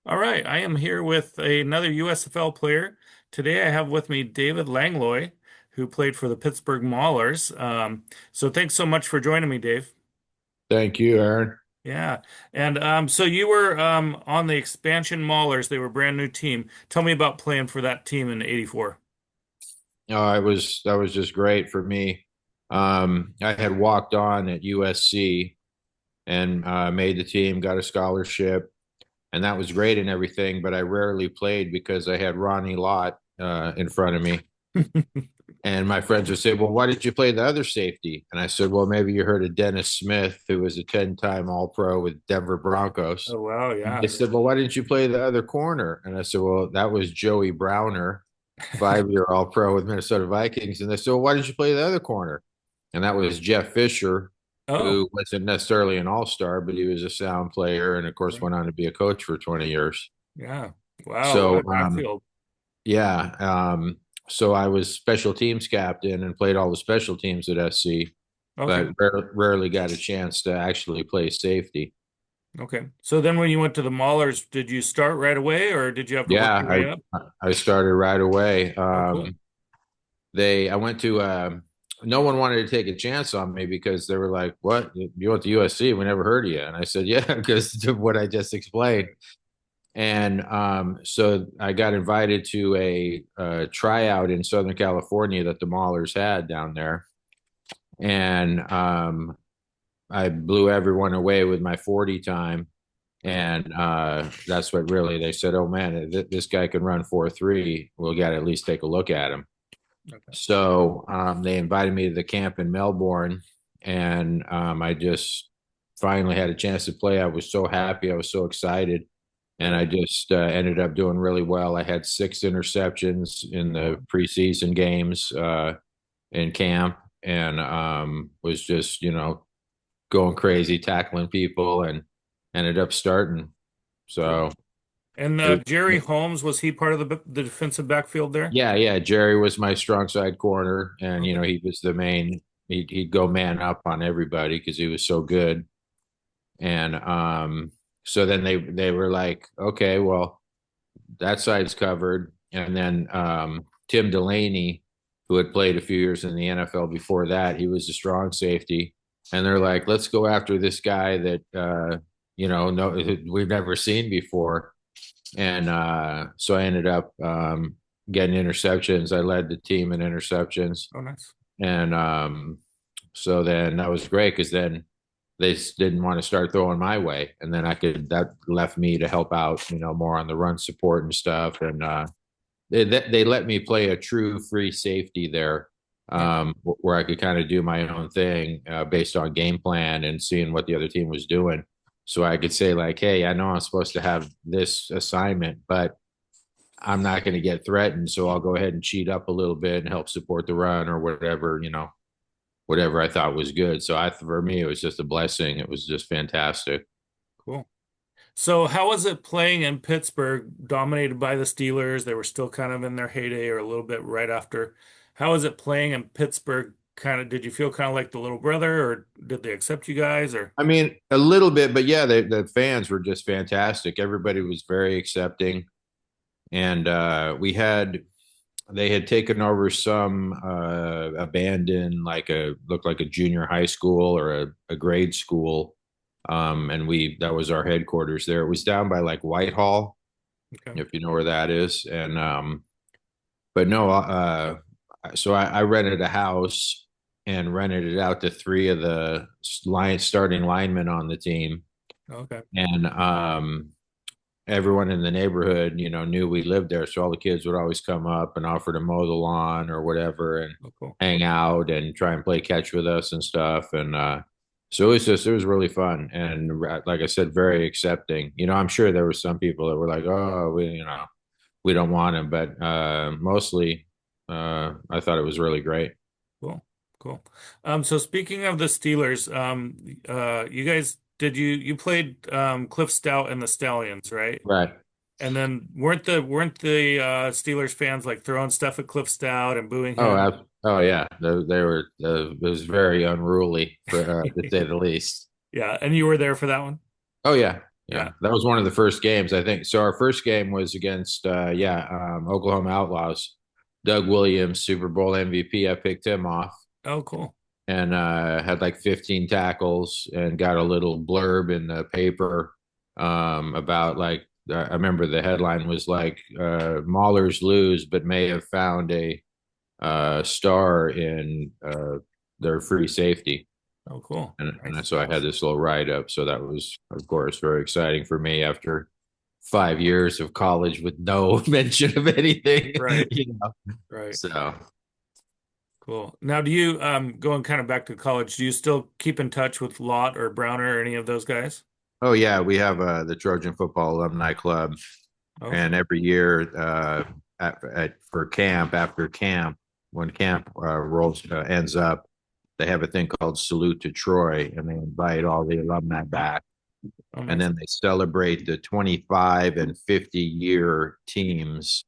All right, I am here with another USFL player. Today I have with me David Langlois, who played for the Pittsburgh Maulers. So thanks so much for joining me, Dave. Thank you, Aaron. Yeah, and so you were on the expansion Maulers. They were a brand new team. Tell me about playing for that team in '84. It was that was just great for me. I had walked on at USC and made the team, got a scholarship, and that was great and everything. But I rarely played because I had Ronnie Lott in front of me, and my friends would say, "Well, why did you play the other safety?" And I said, "Well, maybe you heard of Dennis Smith, who was a 10-time All-Pro with Denver Broncos." Oh wow, And they yeah. said, "Well, why didn't you play the other corner?" And I said, "Well, that was Joey Browner, 5-year All-Pro with Minnesota Vikings." And they said, "Well, why didn't you play the other corner?" And that was Jeff Fisher, Oh, who wasn't necessarily an all-star, but he was a sound player, and of course right. went on to be a coach for 20 years. Yeah. Wow, So what a backfield. yeah, so I was special teams captain and played all the special teams at SC, but Okay. rarely got a chance to actually play safety. Okay. So then when you went to the Maulers, did you start right away or did you have to work your Yeah, way up? I started right away. Oh, cool. I went to no one wanted to take a chance on me because they were like, "What? You went to USC? We never heard of you." And I said, "Yeah," because of what I just explained. And so I got invited to a tryout in Southern California that the Maulers had down there, and I blew everyone away with my 40 time. And that's what really they said, "Oh man, this guy can run 4.3. We'll got to at least take a look at him." Okay. So they invited me to the camp in Melbourne, and I just finally had a chance to play. I was so happy. I was so excited. And Right. I just ended up doing really well. I had 6 interceptions in the Wow. preseason games in camp, and was just, going crazy, tackling people, and ended up starting. Cool. So And it, Jerry Holmes, was he part of the defensive backfield there? yeah, yeah. Jerry was my strong side corner, and Okay. he was the main. He'd go man up on everybody because he was so good. And so then they were like, okay, well, that side's covered. And then Tim Delaney, who had played a few years in the NFL before that, he was a strong safety. And they're like, let's go after this guy that no, we've never seen before. And so I ended up getting interceptions. I led the team in interceptions, Oh, nice. and so then that was great because then they didn't want to start throwing my way, and then that left me to help out, more on the run support and stuff, and they let me play a true free safety there, Okay. where I could kind of do my own thing based on game plan and seeing what the other team was doing. So I could say like, hey, I know I'm supposed to have this assignment, but I'm not going to get threatened, so I'll go ahead and cheat up a little bit and help support the run or whatever, whatever I thought was good. So for me, it was just a blessing. It was just fantastic. Cool. So how was it playing in Pittsburgh, dominated by the Steelers? They were still kind of in their heyday or a little bit right after. How was it playing in Pittsburgh? Kind of, did you feel kind of like the little brother or did they accept you guys or? I mean, a little bit, but yeah, the fans were just fantastic. Everybody was very accepting, and they had taken over some abandoned, like a looked like a junior high school or a grade school, and we that was our headquarters there. It was down by like Whitehall, Okay. if you know where that is, and but no, so I rented a house and rented it out to three of the starting linemen on the team, Okay. and everyone in the neighborhood, knew we lived there. So all the kids would always come up and offer to mow the lawn or whatever and Oh, cool. hang out and try and play catch with us and stuff. And so it was really fun. And like I said, very accepting. I'm sure there were some people that were like, oh, we don't want him. But mostly, I thought it was really great. Cool. Cool. So speaking of the Steelers, you guys, you played Cliff Stout and the Stallions, right? Right. And then weren't the Steelers fans like throwing stuff at Cliff Stout and booing Oh, him? oh yeah. They were, it was very unruly, to say the least. Yeah, and you were there for that one? Oh yeah. Yeah, Yeah. that was one of the first games, I think. So our first game was against, Oklahoma Outlaws. Doug Williams, Super Bowl MVP. I picked him off Oh, cool. and had like 15 tackles and got a little blurb in the paper about like I remember the headline was like Maulers lose, but may have found a star in their free safety. Oh, cool. And Nice. so I had this little write up. So that was, of course, very exciting for me after 5 years of college with no mention of anything, Right. you know. Right. So, Cool. Now, do you going kind of back to college, do you still keep in touch with Lott or Browner or any of those guys? oh yeah, we have the Trojan Football Alumni Club, Okay. and every year for camp after camp, when camp rolls ends up, they have a thing called Salute to Troy, and they invite all the alumni back, Oh, and nice. then they celebrate the 25 and 50-year teams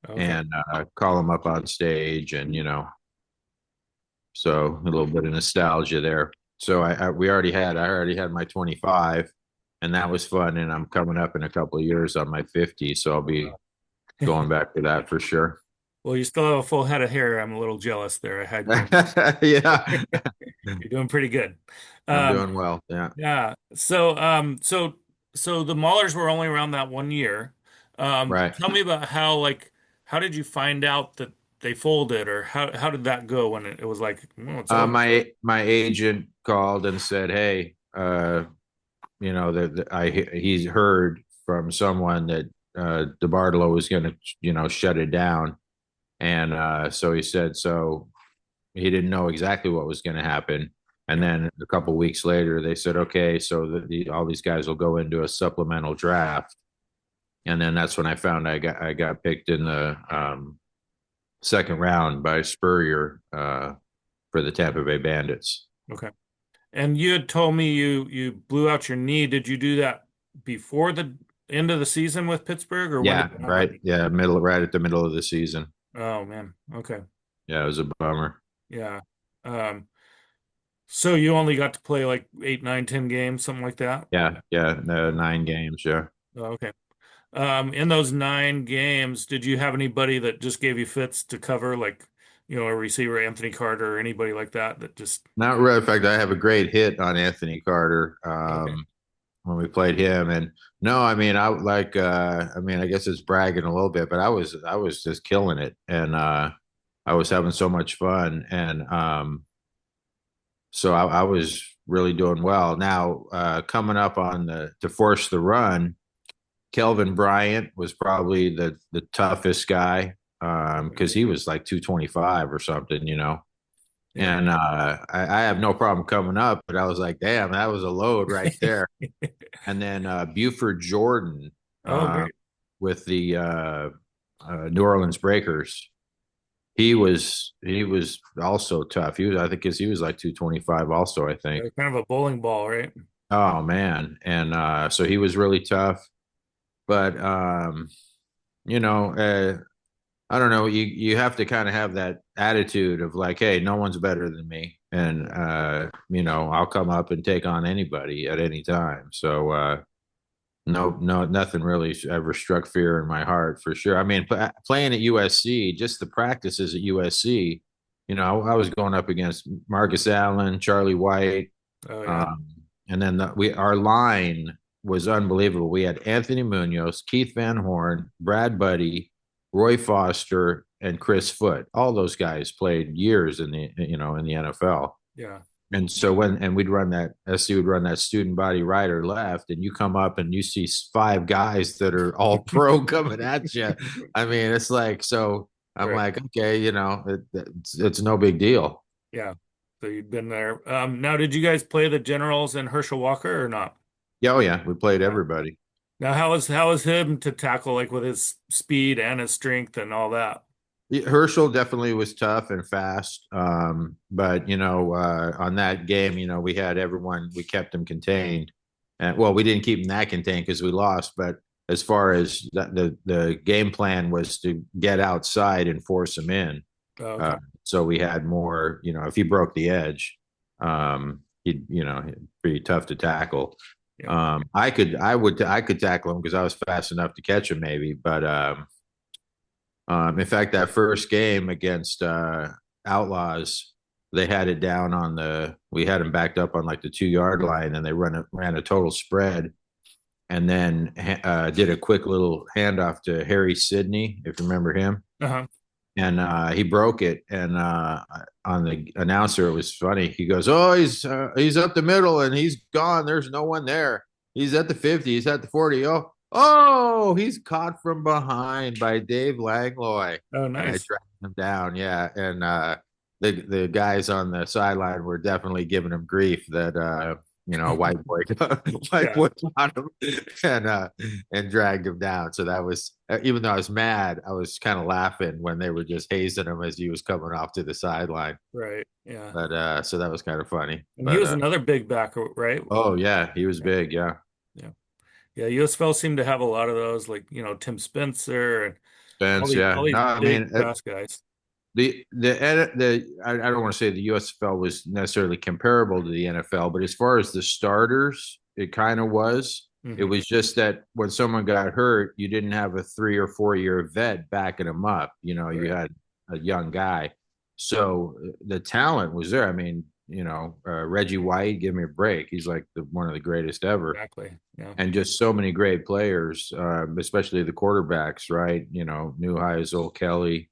Okay. and call them up on stage, and so a little bit of nostalgia there. So I already had my 25, and that was fun, and I'm coming up in a couple of years on my 50, so I'll be going back to that for sure. Well, you still have a full head of hair. I'm a little jealous there. I had grown. Yeah, You're doing pretty good. I'm Um, doing well. Yeah, yeah. So the Maulers were only around that 1 year. right. Tell me about how did you find out that they folded, or how did that go when it was like, oh, it's over? My agent called and said, "Hey, that he's heard from someone that DeBartolo was going to, shut it down." And so he said, so he didn't know exactly what was going to happen. And Yeah. then a couple of weeks later, they said, okay, so all these guys will go into a supplemental draft. And then that's when I found I got picked in the second round by Spurrier for the Tampa Bay Bandits. Okay. And you had told me you blew out your knee. Did you do that before the end of the season with Pittsburgh, or when did Yeah, it right. happen? Yeah, right at the middle of the season. Oh man. Okay. Yeah, it was a bummer. Yeah. Um, so you only got to play like 8, 9, 10 games, something like that? Yeah, yeah, 9 games. Yeah. Oh, okay. In those 9 games, did you have anybody that just gave you fits to cover, like, a receiver, Anthony Carter, or anybody like that that just, Not really. In fact, I have a great hit on Anthony Carter. okay. When we played him. And no, I mean, I guess it's bragging a little bit, but I was just killing it, and I was having so much fun, and so I was really doing well. Now, coming up on the to force the run, Kelvin Bryant was probably the toughest guy because he was like 225 or something, Yeah. and I have no problem coming up, but I was like, damn, that was a load right there. And then Buford Jordan Oh, uh, great. with the New Orleans Breakers. He was also tough. I think, because he was like 225 also, I think. Kind of a bowling ball, right? Oh man, and so he was really tough. But you know, I don't know. You have to kind of have that attitude of like, hey, no one's better than me, and I'll come up and take on anybody at any time. So no, no, nothing really ever struck fear in my heart for sure. I mean, playing at USC, just the practices at USC, I was going up against Marcus Allen, Charlie White, Oh, yeah. um, and then our line was unbelievable. We had Anthony Munoz, Keith Van Horn, Brad Buddy, Roy Foster, and Chris Foote. All those guys played years in the NFL. Yeah. And so we'd run that SC would run that student body right or left, and you come up and you see five guys that are all pro coming at you. I mean, it's like, so I'm Right. like, okay, it's no big deal. Yeah. So you'd been there. Now, did you guys play the Generals and Herschel Walker or not? Yeah, oh yeah, we played Yeah. everybody. Now, how was him to tackle, like with his speed and his strength and all that? Herschel definitely was tough and fast, but on that game, we had everyone. We kept them contained, and well, we didn't keep them that contained because we lost. But as far as the game plan was to get outside and force them in, Oh, okay. so we had more. If he broke the edge, he'd pretty tough to tackle. Yeah. I could tackle him because I was fast enough to catch him maybe. But in fact, that first game against Outlaws, they had it down on we had him backed up on like the 2 yard line, and they ran a total spread, and then did a quick little handoff to Harry Sidney, if you remember him, Uh-huh. and he broke it. And on the announcer, it was funny. He goes, "Oh, he's up the middle, and he's gone. There's no one there. He's at the 50. He's at the 40. Oh, he's caught from behind by Dave Langlois." Oh, And I nice. tracked him down. Yeah, and the guys on the sideline were definitely giving him grief that white boy white Yeah. boy caught him and dragged him down. So that was even though I was mad, I was kind of laughing when they were just hazing him as he was coming off to the sideline. Right. Yeah. But so that was kind of funny. And he But was another big backer, right? oh yeah, he was Yeah. big. Yeah, Yeah. Yeah. USFL seemed to have a lot of those, like, Tim Spencer and Spence. Yeah, all these no, I big mean fast guys. I don't want to say the USFL was necessarily comparable to the NFL, but as far as the starters, it kind of was. It Hmm. was just that when someone got hurt, you didn't have a 3 or 4 year vet backing them up. You Right. had a young guy, so the talent was there. I mean, Reggie White, give me a break. He's like one of the greatest ever, Exactly. Yeah. and just so many great players, especially the quarterbacks. Right? New Heisel, Kelly,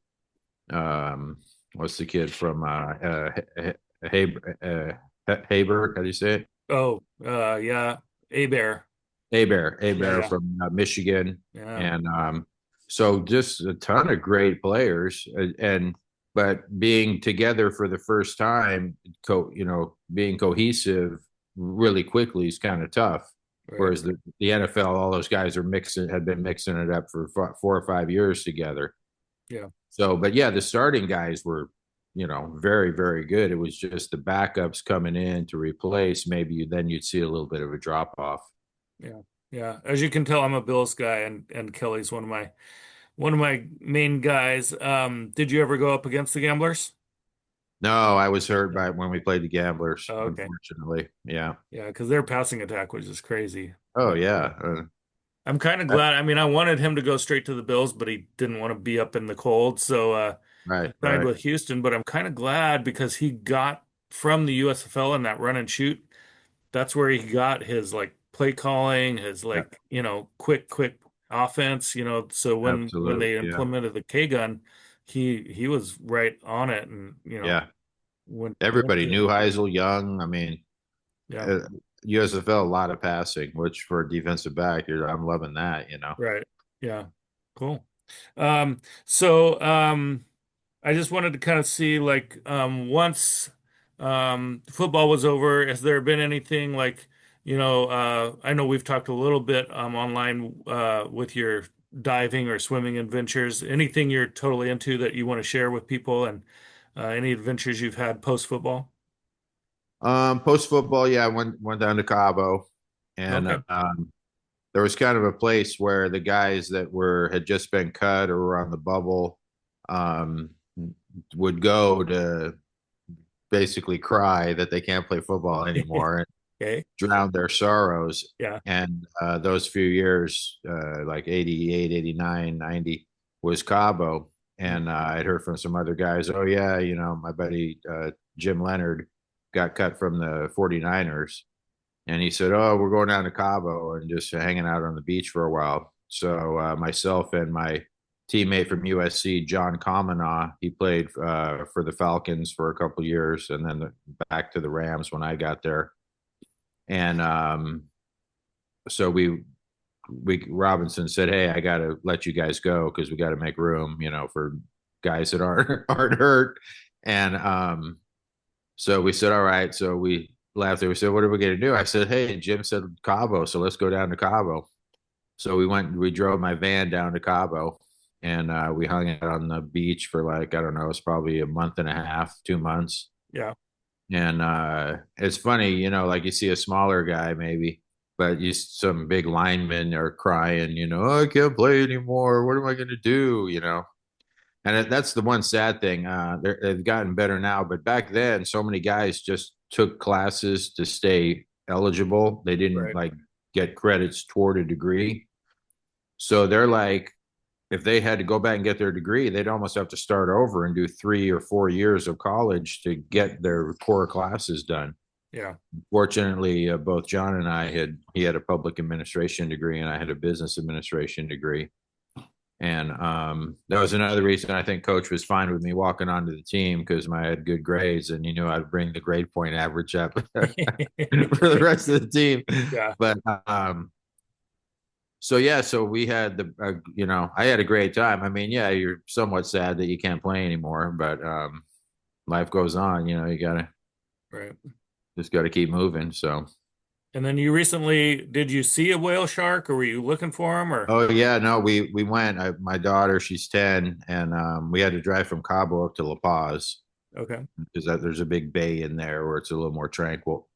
um, what's the kid from Haber? How do you say it? Oh, yeah. A Bear. Yeah. Abear Yeah. from Michigan, Yeah. and so just a ton of great players, and but being together for the first time, being cohesive really quickly is kind of tough. Right. Whereas the NFL, all those guys had been mixing it up for 4 or 5 years together. Yeah. So, but yeah, the starting guys were, very, very good. It was just the backups coming in to replace. Maybe then you'd see a little bit of a drop off. Yeah. Yeah. As you can tell, I'm a Bills guy, and Kelly's one of my main guys. Did you ever go up against the Gamblers? No, I was hurt No. by when we played the Gamblers, Oh, okay. unfortunately. Yeah. Yeah, because their passing attack was just crazy. Oh, But yeah. I'm kind of glad. I mean, I wanted him to go straight to the Bills, but he didn't want to be up in the cold. So he Right, signed right. with Houston. But I'm kind of glad because he got from the USFL in that run and shoot. That's where he got his like play calling, his Yeah, like, quick offense, so when absolutely. they Yeah. implemented the K gun, he was right on it and, Yeah. went Everybody to knew Heisel Young. I mean, yeah, uh, USFL, a lot of passing, which for a defensive back, I'm loving that. right. Yeah. Cool. So I just wanted to kind of see like once football was over, has there been anything like, I know we've talked a little bit online with your diving or swimming adventures. Anything you're totally into that you want to share with people and any adventures you've had post football? Post football, yeah, I went down to Cabo, and Okay. there was kind of a place where the guys that had just been cut or were on the bubble um, would go to basically cry that they can't play football anymore and Okay. drown their sorrows. Yeah. And those few years, like 88, 89, 90, was Cabo. And I'd heard from some other guys, oh, yeah, my buddy Jim Leonard got cut from the 49ers. And he said, oh, we're going down to Cabo and just hanging out on the beach for a while. So myself and my teammate from USC, John Kamina, he played for the Falcons for a couple years and then back to the Rams when I got there. And so Robinson said, hey, I got to let you guys go because we got to make room, for guys that aren't hurt. And so we said, all right. So we laughed. We said, what are we going to do? I said, hey, Jim said Cabo. So let's go down to Cabo. So we drove my van down to Cabo and we hung out on the beach for like, I don't know, it's probably a month and a half, 2 months. Yeah. And it's funny, like you see a smaller guy maybe, but some big linemen are crying, oh, I can't play anymore. What am I going to do? And that's the one sad thing. They've gotten better now, but back then, so many guys just took classes to stay eligible. They didn't Right. like get credits toward a degree. So they're like, if they had to go back and get their degree, they'd almost have to start over and do 3 or 4 years of college to get their core classes done. Yeah. Fortunately, both John and I he had a public administration degree and I had a business administration degree. And that was another reason I think coach was fine with me walking onto the team because I had good grades and he knew I'd bring the grade point average up for the rest of the team. Yeah. But so yeah, so we had I had a great time. I mean, yeah, you're somewhat sad that you can't play anymore, but life goes on. You gotta Right. just gotta keep moving. So. And then did you see a whale shark or were you looking for him or? Oh yeah, no, we went. My daughter, she's 10, and we had to drive from Cabo up to La Paz Okay. because there's a big bay in there where it's a little more tranquil.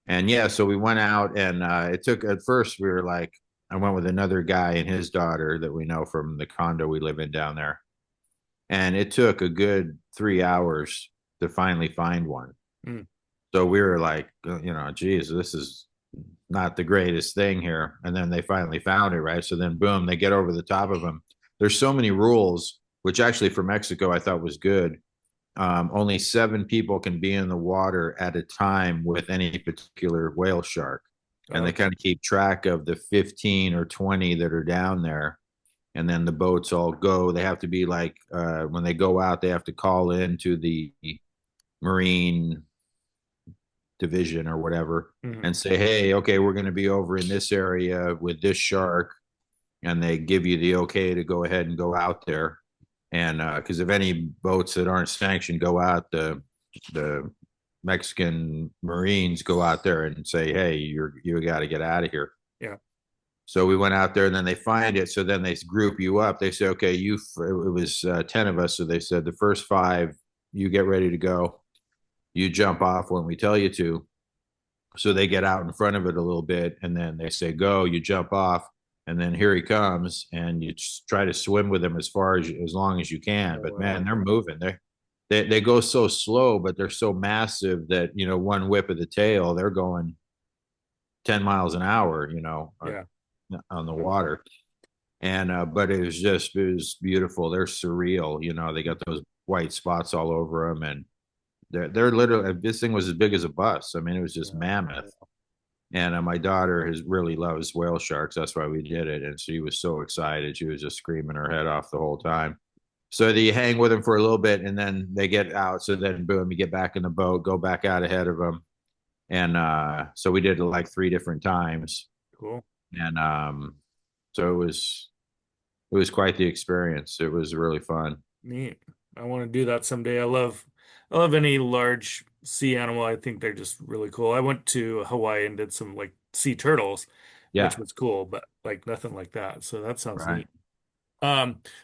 And yeah, so we went out, and it took at first we were like, I went with another guy and his daughter that we know from the condo we live in down there, and it took a good 3 hours to finally find one. Mm. So we were like, geez, this is not the greatest thing here. And then they finally found it, right? So then, boom, they get over the top of them. There's so many rules, which actually for Mexico I thought was good. Only 7 people can be in the water at a time with any particular whale shark. And they Okay. kind of keep track of the 15 or 20 that are down there. And then the boats all go. They have to be like, when they go out, they have to call in to the marine division or whatever Mhm. and say, hey, okay, we're going to be over in this area with this shark. And they give you the okay to go ahead and go out there. And because if any boats that aren't sanctioned go out, the Mexican Marines go out there and say, hey, you got to get out of here. Yeah. So we went out there and then they find it. So then they group you up. They say, okay, it was 10 of us. So they said the first 5, you get ready to go. You jump off when we tell you to. So they get out in front of it a little bit and then they say, go, you jump off. And then here he comes and you just try to swim with him as long as you can. Oh, But wow. man, they're moving. They go so slow, but they're so massive that, one whip of the tail, they're going 10 miles an hour, Yeah. on the water. And but it was beautiful. They're surreal. They got those white spots all over them, and they're literally, this thing was as big as a bus. I mean, it was just mammoth. And my daughter really loves whale sharks. That's why we did it, and she was so excited. She was just screaming her head off the whole time. So you hang with them for a little bit, and then they get out. So then, boom, you get back in the boat, go back out ahead of them, and so we did it like 3 different times, Cool. and so it was quite the experience. It was really fun. Neat. I want to do that someday. I love any large sea animal. I think they're just really cool. I went to Hawaii and did some like sea turtles, which Yeah, was cool, but like nothing like that. So that sounds right. neat.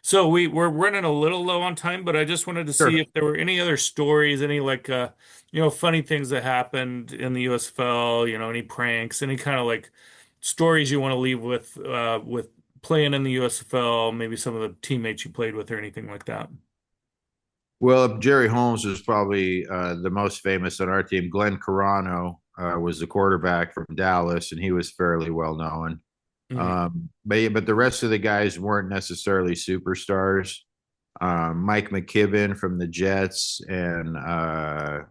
So we're running a little low on time, but I just wanted to see Sure. if there were any other stories, any like funny things that happened in the USFL, any pranks, any kind of like stories you want to leave with playing in the USFL, maybe some of the teammates you played with or anything like that. Well, Jerry Holmes was probably the most famous on our team. Glenn Carano was the quarterback from Dallas, and he was fairly well known. Mhm. But the rest of the guys weren't necessarily superstars. Mike McKibben from the Jets and Oh,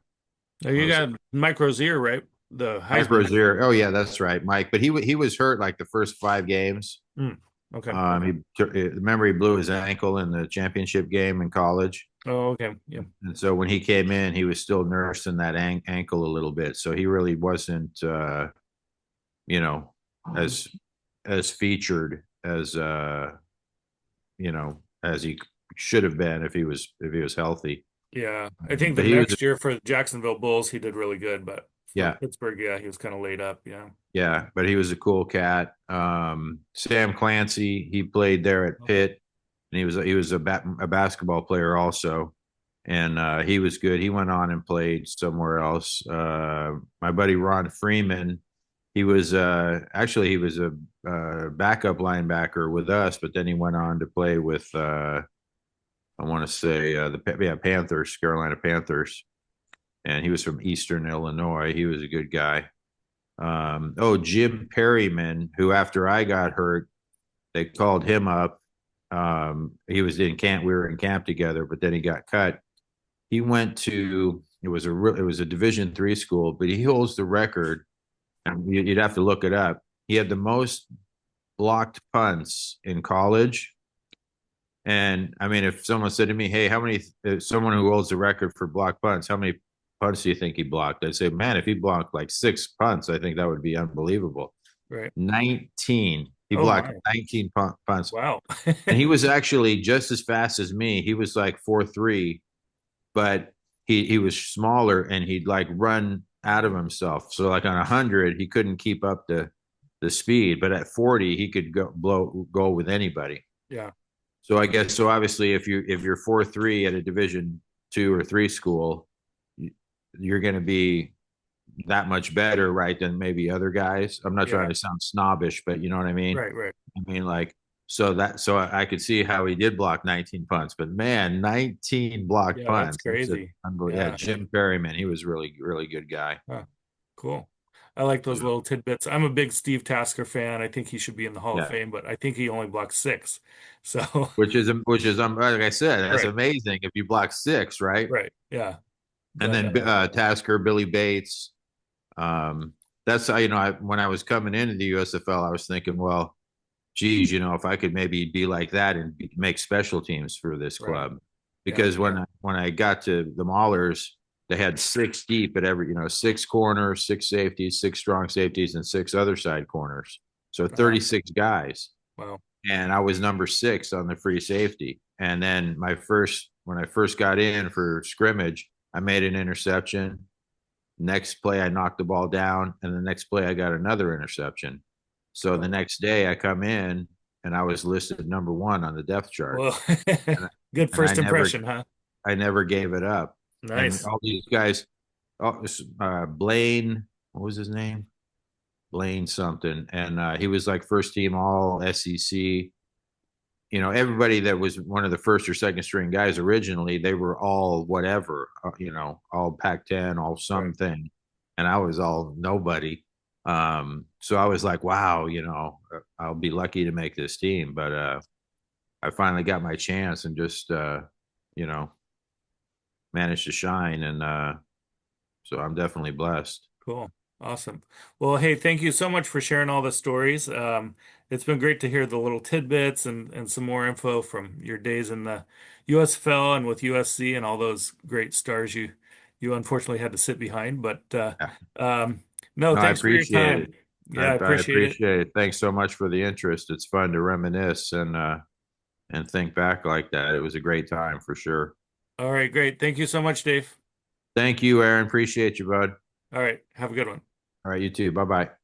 what you was it? got Mike Rozier, right? The Mike Heisman. Rozier. Oh yeah, that's right, Mike. But he was hurt like the first 5 games. Mm, okay. Remember he blew his ankle in the championship game in college. Oh, okay. Yeah. And so when he came in, he was still nursing that ankle a little bit. So he really wasn't, you know, as featured as he should have been if he was healthy. Yeah. I think the But he was, next year for the Jacksonville Bulls, he did really good, but for yeah, Pittsburgh, yeah, he was kind of laid up. Yeah. yeah. But he was a cool cat. Sam Clancy, he played there at Pitt, and he was a basketball player also. And he was good. He went on and played somewhere else. My buddy Ron Freeman, he was a backup linebacker with us, but then he went on to play with I want to say Panthers, Carolina Panthers, and he was from Eastern Illinois. He was a good guy. Jim Perryman, who after I got hurt, they called him up. He was in camp. We were in camp together, but then he got cut. He went to it was a Division III school, but he holds the record. And you'd have to look it up. He had the most blocked punts in college. And I mean, if someone said to me, "Hey, how many?" Someone who holds the record for blocked punts, how many punts do you think he blocked? I'd say, man, if he blocked like 6 punts, I think that would be unbelievable. Right. 19. He Oh blocked my. 19 punts. Wow. And he was actually just as fast as me. He was like 4.3, but he was smaller and he'd like run out of himself. So like on 100, he couldn't keep up the speed, but at 40, he could go with anybody. Yeah. So I guess so. Obviously, if you're 4.3 at a Division II or III school, you're going to be that much better, right, than maybe other guys. I'm not trying Yeah. to sound snobbish, but you know what I mean. Right. Right. I mean, like, so I could see how he did block 19 punts, but man, 19 blocked Yeah. That's punts. That's crazy. unbelievable. Yeah, Yeah. Jim Perryman, he was really, really good guy. Huh. Cool. I like those Yeah, little tidbits. I'm a big Steve Tasker fan. I think he should be in the Hall of yeah. Fame, but I think he only blocked six. So, Which is like I said, that's right. amazing if you block six, right? Right. Yeah. And But then Tasker, Billy Bates. Um, that's how when I was coming into the USFL, I was thinking, well, geez, if I could maybe be like that and make special teams for this right. club, Yeah. because when I got to the Maulers, they had six deep at every, six corners, six safeties, six strong safeties, and six other side corners. So Uh-huh. 36 guys, Wow. and I was number six on the free safety. And then when I first got in for scrimmage, I made an interception. Next play, I knocked the ball down, and the next play, I got another interception. So the Wow. next day, I come in and I was listed number one on the depth chart, Well, and good and first impression, huh? I never gave it up. And Nice. all these guys, Blaine, what was his name? Blaine something, and he was like first team All SEC. Everybody that was one of the first or second string guys originally, they were all whatever, all Pac-10, all Right. something, and I was all nobody. So I was like, wow, I'll be lucky to make this team, but I finally got my chance and just you know managed to shine, and so I'm definitely blessed. Cool. Awesome. Well, hey, thank you so much for sharing all the stories. It's been great to hear the little tidbits and some more info from your days in the USFL and with USC and all those great stars you unfortunately had to sit behind. But Yeah. no, No, I thanks for your appreciate it. time. Yeah, I I appreciate it. appreciate it. Thanks so much for the interest. It's fun to reminisce and think back like that. It was a great time for sure. All right, great. Thank you so much, Dave. Thank you, Aaron. Appreciate you, bud. All right, have a good one. All right, you too. Bye bye.